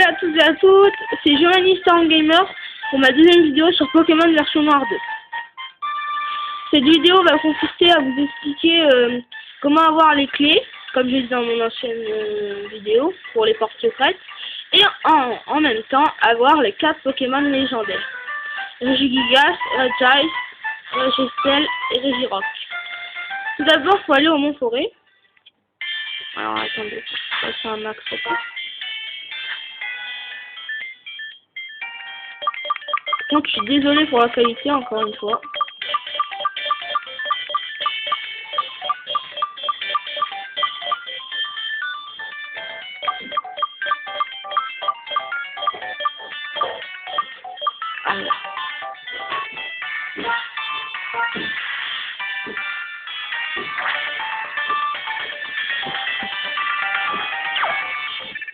à tous et à toutes, c'est Giovanni Storm Gamer pour ma deuxième vidéo sur Pokémon version Noire 2. Cette vidéo va consister à vous expliquer comment avoir les clés, comme j'ai dit dans mon ancienne vidéo, pour les portes secrètes, et en même temps avoir les 4 Pokémon légendaires. Regigigas, Regice, Registel et Regirock. Tout d'abord, il faut aller au Mont Forêt. Alors attendez, ça c'est un max. Donc je suis désolé pour la qualité encore une fois. Alors.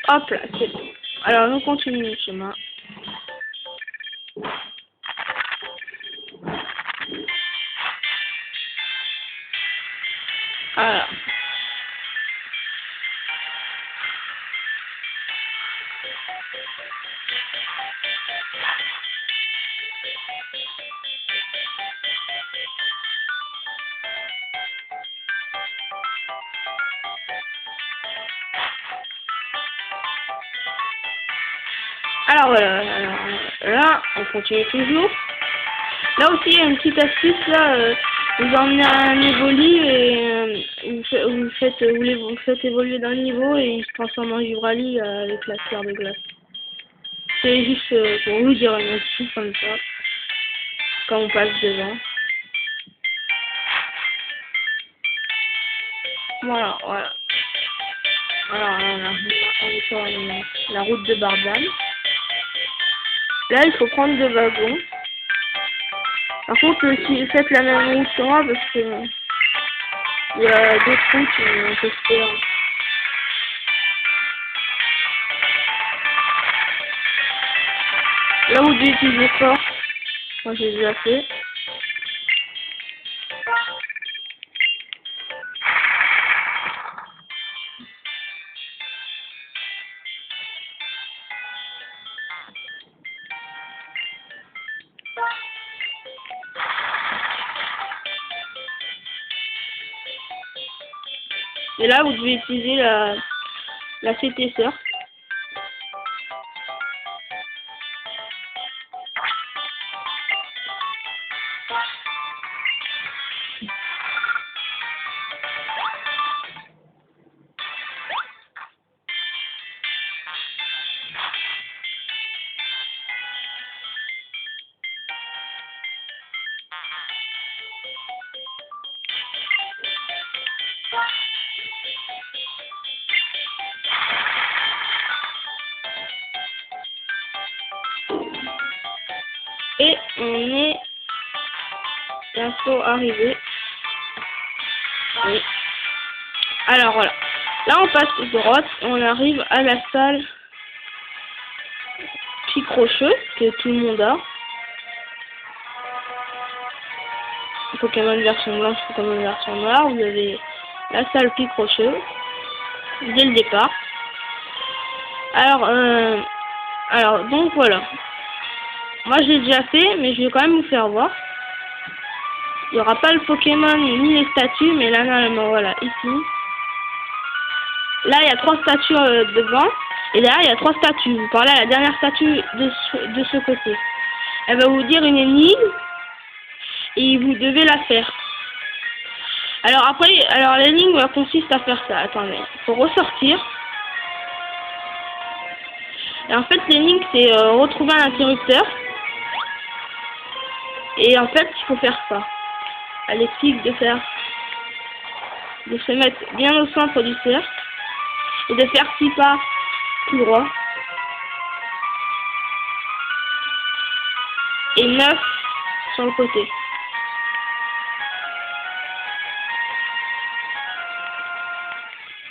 Hop là, c'est bon. Alors on continue le chemin. Alors. Alors voilà, là on continue toujours. Là aussi il y a une petite astuce là, vous emmenez un Evoli et vous faites évoluer d'un niveau et il se transforme en Givrali avec la sphère de glace. C'est juste pour vous dire une astuce comme ça, quand on passe devant. Voilà. Alors on est sur la route de Bardane. Là, il faut prendre 2 wagons. Par contre, si faites la même route que moi, parce que il y a d'autres routes où on peut se perdre. Là, vous devez utiliser fort. Moi, j'ai déjà fait. Et là, vous devez utiliser la CT-sœur. Et on est bientôt arrivé. Oui. Alors voilà. Là on passe droite, on arrive à la salle Picrocheux, que tout le monde a. Pokémon version blanche, Pokémon version noire. Vous avez la salle Picrocheux dès le départ. Alors donc voilà. Moi je l'ai déjà fait, mais je vais quand même vous faire voir. Il n'y aura pas le Pokémon ni les statues, mais là normalement voilà, ici. Là il y a 3 statues devant, et derrière il y a 3 statues. Vous parlez à la dernière statue de ce côté. Elle va vous dire une énigme, et vous devez la faire. Alors après, l'énigme consiste à faire ça. Attendez, il faut ressortir. Et en fait l'énigme c'est retrouver un interrupteur. Et en fait, il faut faire ça. Elle explique de se mettre bien au centre du cercle et de faire 6 pas tout droit. Et 9 sur le côté.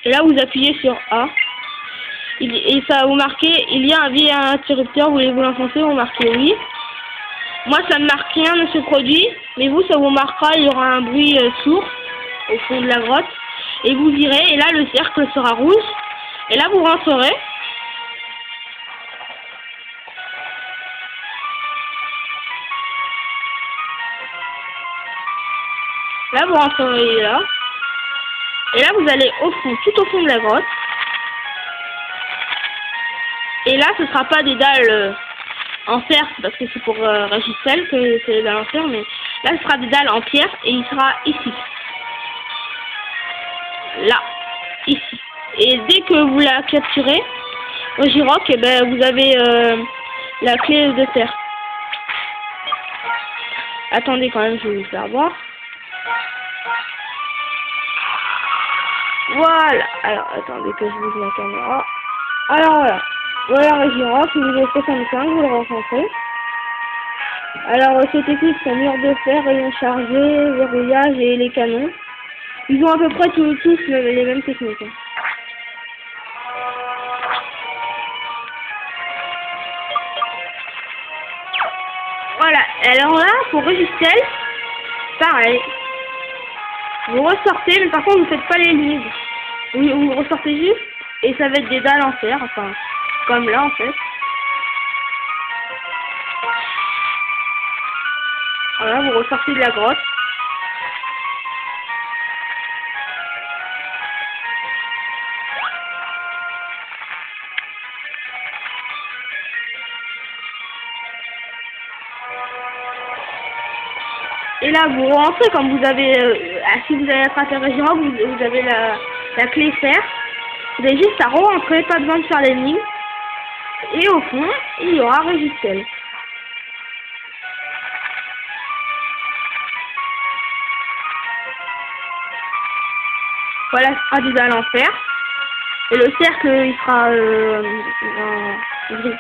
Et là, vous appuyez sur A. Et ça va vous marquer, il y a un vieil interrupteur, voulez-vous l'enfoncer, vous marquez oui. Moi, ça ne marque rien ne se produit, mais vous, ça vous marquera, il y aura un bruit sourd au fond de la grotte. Et vous irez, et là, le cercle sera rouge. Et là, vous rentrerez. Là, vous rentrez là. Et là, vous allez au fond, tout au fond de la grotte. Et là, ce sera pas des dalles en fer, parce que c'est pour Régistel que c'est des dalles en fer, mais là, ce sera des dalles en pierre, et il sera ici. Là. Ici. Et dès que vous la capturez, au Giroc, eh ben, vous avez la clé de terre. Attendez quand même, je vais vous faire voir. Voilà. Alors, attendez que je bouge la caméra. Alors voilà. Voilà le Giroc, niveau 65, vous le rencontrez. Alors, cette équipe, c'est mur de fer, rayon chargé, verrouillage et les canons. Ils ont à peu près tous les mêmes techniques. Hein. Voilà, alors là, pour Régistel, pareil. Vous ressortez, mais par contre, vous faites pas les lignes. Vous ressortez juste, et ça va être des dalles en fer, enfin, comme là, en fait. Voilà, vous ressortez de la grotte. Et là, vous rentrez, comme vous avez, si vous allez attraper le Giroc, vous avez la clé fer. Vous avez juste à re-rentrer, pas besoin de faire les lignes. Et au fond, il y aura Régistel. Voilà, ce sera du dalle en fer. Et le cercle, il sera en gris.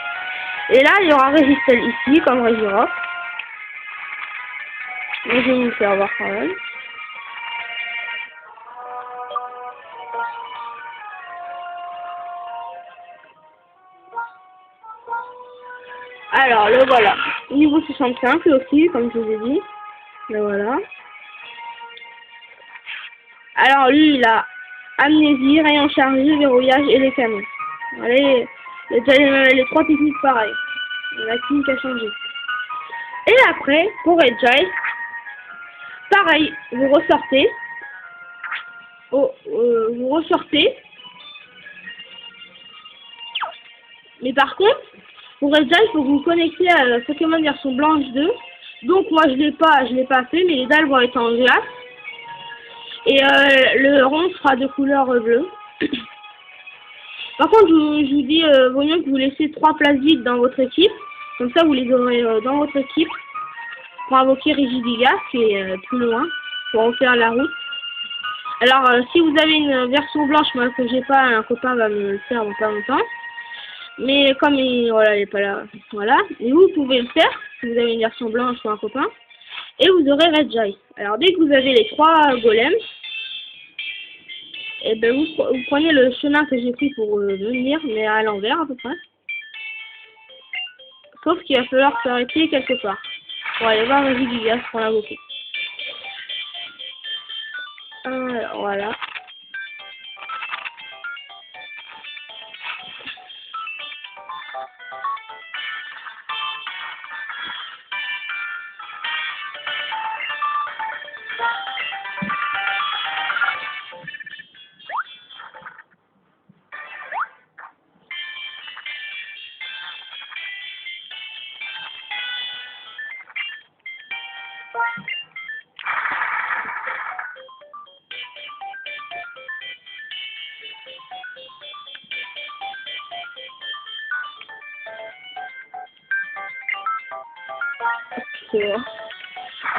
Et là, il y aura Régistel ici, comme Régiroc. Mais je vais vous le faire voir quand même. Alors, le voilà. Niveau 65, lui aussi, comme je vous ai dit. Le voilà. Alors, lui, il a amnésie, rayon chargé, verrouillage et les canons. Voilà, il y a déjà les trois techniques pareilles. La technique a changé. Et après, pour Redjai, pareil, vous ressortez. Vous ressortez. Mais par contre, pour Redjai, il faut que vous vous connectiez à Pokémon version blanche 2. Donc moi je l'ai pas fait, mais les dalles vont être en glace. Et le rond sera de couleur bleue. Par contre, je vous dis, vaut mieux que vous laissiez 3 places vides dans votre équipe. Comme ça, vous les aurez dans votre équipe pour invoquer Regigigas, qui est plus loin, pour refaire la route. Alors, si vous avez une version blanche, moi que j'ai pas, un copain va me le faire dans pas longtemps. Mais comme voilà, il est pas là, voilà. Et vous pouvez le faire si vous avez une version blanche ou un copain. Et vous aurez Redjai. Alors, dès que vous avez les 3 golems, et ben vous prenez le chemin que j'ai pris pour venir, mais à l'envers à peu près. Sauf qu'il va falloir s'arrêter quelque part pour aller voir Regigigas pour l'invoquer. Alors voilà.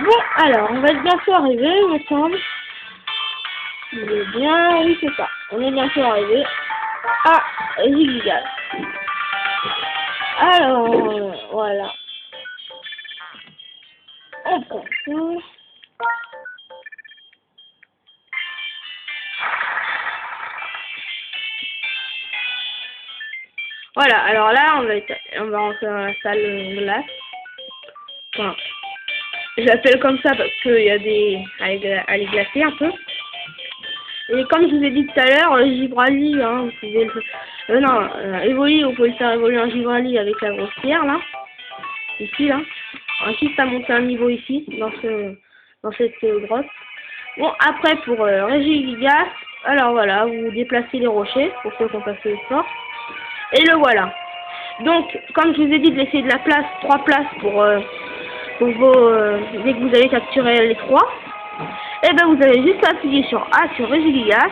Bon, alors, on va être bientôt arrivé, il me semble. Il est bien, oui, c'est ça. On est bientôt arrivé à Regigigas. Alors, voilà. On prend ça. Voilà, alors là, on va rentrer dans la salle glace. Enfin, je l'appelle comme ça parce qu'il y a elle est glacée un peu. Et comme je vous ai dit tout à l'heure, Givrali, hein, vous pouvez Evoli, vous pouvez le faire évoluer en Givrali avec la grosse pierre, là. Ici, là. Ensuite, ça monte un niveau ici, dans cette grotte. Bon, après pour Régigigas, alors voilà, vous déplacez les rochers pour ceux qui ont passé le sort. Et le voilà. Donc, comme je vous ai dit de laisser de la place, 3 places pour vos... dès que vous avez capturé les 3. Et ben vous avez juste à appuyer sur A sur Régigigas.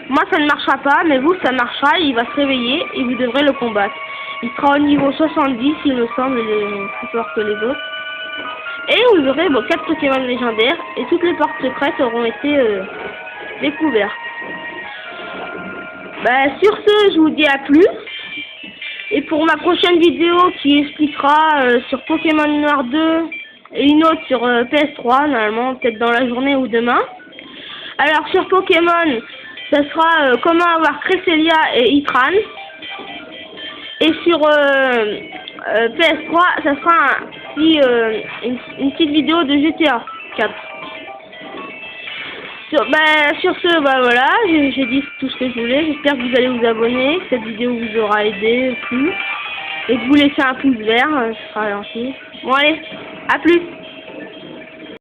Moi ça ne marchera pas, mais vous ça marchera, il va se réveiller et vous devrez le combattre. Il sera au niveau 70, il me semble, il est plus fort que les autres. Et vous aurez vos 4 Pokémon légendaires et toutes les portes secrètes auront été découvertes. Bah, sur ce, je vous dis à plus. Et pour ma prochaine vidéo qui expliquera sur Pokémon Noir 2 et une autre sur PS3, normalement, peut-être dans la journée ou demain. Alors sur Pokémon, ça sera comment avoir Cresselia et Itran. Et sur PS3, ça sera une petite vidéo de GTA 4. Sur ce, bah voilà, j'ai dit tout ce que je voulais. J'espère que vous allez vous abonner, que cette vidéo vous aura aidé, plu. Et que vous laissez un pouce vert, ce sera gentil. Bon allez, à plus!